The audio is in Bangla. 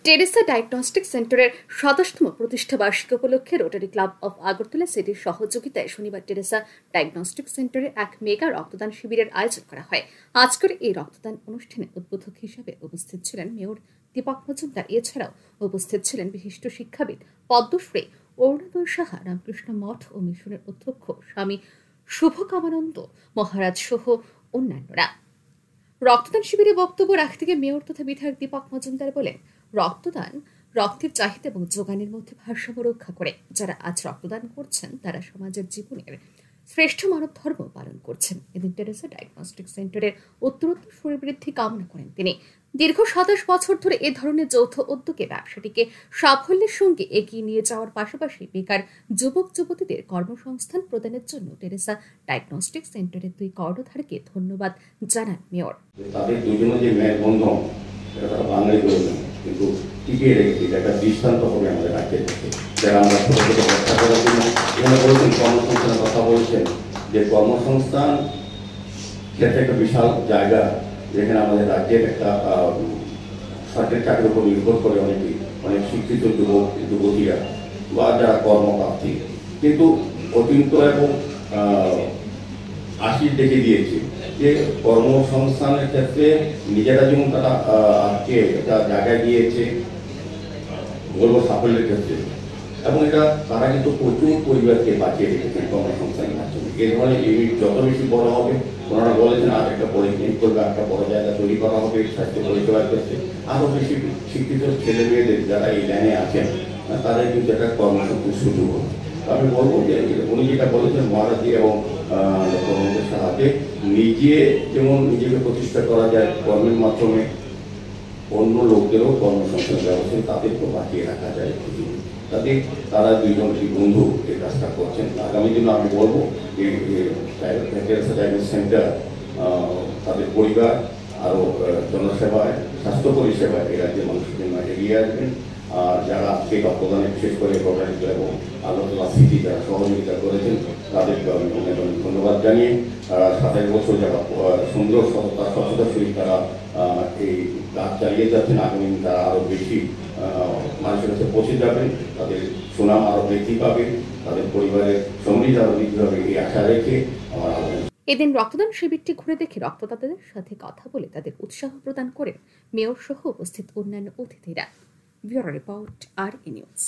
টেরেসা ডায়াগনস্টিক সেন্টারের ২৭তম প্রতিষ্ঠা বার্ষিকী উপলক্ষে রোটারি ক্লাব অফ আগরতলা সিটির সহযোগিতায় শনিবার টেরেসা ডায়াগনস্টিক সেন্টারে এক মেগা রক্তদান শিবিরের আয়োজন করা হয়। আজকের এই রক্তদান অনুষ্ঠানে উদ্বোধক হিসেবে উপস্থিত ছিলেন মেয়র দীপক মজুমদার। এছাড়াও উপস্থিত ছিলেন বিশিষ্ট শিক্ষাবিদ পদ্মশ্রী অরুণোদয় সাহা, রামকৃষ্ণ মঠ ও মিশনের অধ্যক্ষ স্বামী শুভকামানন্দ মহারাজ সহ অন্যান্যরা। রক্তদান শিবিরে বক্তব্য রাখতে গিয়ে মেয়র তথা বিধায়ক দীপক মজুমদার বলেন, রক্তদান রক্তের চাহিদা এবং যোগানের মধ্যে ভারসাম্য রক্ষা করে। যারা আজ রক্তদান করছেন তারা সমাজের জীবনের শ্রেষ্ঠ মানব ধর্ম পালন করছেন। এদিন টেরেসা ডায়াগনস্টিক সেন্টারের উত্তরোত্তর সুবৃদ্ধি কামনা করেন তিনি। দীর্ঘ ২৭ বছর ধরে এ ধরনের যৌথ উদ্যোগে ব্যবসাটিকে সাফল্যের সঙ্গে এগিয়ে নিয়ে যাওয়ার পাশাপাশি বেকার যুবক যুবতীদের কর্মসংস্থান প্রদানের জন্য টেরেসা ডায়াগনস্টিক সেন্টারের ২ কর্ণধারকে ধন্যবাদ জানান মেয়র। তাদের দুজনে যে মেলবন্ধন এটা বাঙালি প্রয়োজন, কিন্তু টিকিয়ে রেখেছি একটা দৃষ্টান্ত হবে আমাদের রাজ্যের থেকে। যারা আমরা ছোট ছোট ব্যবসা করার জন্য এখানে বলেছেন, কর্মসংস্থানের কথা বলছেন, যে কর্মসংস্থান ক্ষেত্রে একটা বিশাল জায়গা, যেখানে আমাদের রাজ্যের একটা সরকারি চাকরির উপর নির্ভর করে অনেক শিক্ষিত যুবক যুবতীরা বা যারা কর্মপ্রার্থী, কিন্তু অতীত এবং আশিস দেখে দিয়েছে যে কর্মসংস্থানের ক্ষেত্রে নিজেরা যেমন তারা আজকে একটা জায়গায় গিয়েছে বলবো সাফল্যের ক্ষেত্রে, এবং এটা তারা কিন্তু প্রচুর পরিবারকে বাঁচিয়ে রেখেছেন কর্মসংস্থানের মাধ্যমে। এই ধরনের ইউনিট যত বেশি বড় হবে, ওনারা বলেছেন আর একটা পলিক্লিনিক করবে, একটা বড় জায়গা তৈরি করা হবে স্বাস্থ্য পরিষেবার ক্ষেত্রে। আরও বেশি শিক্ষিত ছেলে মেয়েদের যারা এই লাইনে আছেন তাদের কিন্তু একটা কর্মসংস্থানের সুযোগ হবে। আমি বলবো যে উনি যেটা বলেছেন মহারাজি এবং কর্মীদের সাহায্যে যেমন নিজেকে প্রতিষ্ঠা করা যায় কর্মের মাধ্যমে, অন্য লোকদেরও কর্মসংস্থান ব্যবস্থা তাদেরকেও বাঁচিয়ে রাখা যায়। তাদের তারা দুইজন বন্ধু এই কাজটা করছেন। আগামী দিনে আমি বলবো যে টেরেসা ডায়াগনস্টিক সেন্টার তাদের পরিবার আরও জনসেবায়, স্বাস্থ্য পরিষেবায় এই রাজ্যের মানুষের জন্য এগিয়ে আসবেন। আর যারা আজকে রক্তদানে বিশেষ করে রোটারি ক্লাব এবং আগরতলা সিটি যারা সহযোগিতা করেছেন তাদেরকে আমি অনেক অনেক ধন্যবাদ জানিয়ে ২৭ বছর যারা সুন্দর স্বচ্ছতার সহিত তারা এই কাজ চালিয়ে যাচ্ছেন, আগামী দিন তারা আরও বেশি মানুষের কাছে পৌঁছে যাবেন, তাদের সুনাম আরও বৃদ্ধি পাবে, তাদের পরিবারের সমৃদ্ধি আরও বৃদ্ধি পাবে, এই আশা রেখে আমার আবেদন। এদিন রক্তদান শিবিরটি ঘুরে দেখে রক্তদাতাদের সাথে কথা বলে তাদের উৎসাহ প্রদান করেন মেয়র সহ উপস্থিত অন্যান্য অতিথিরা। ব্যুরো রিপোর্ট, আর নিউজ।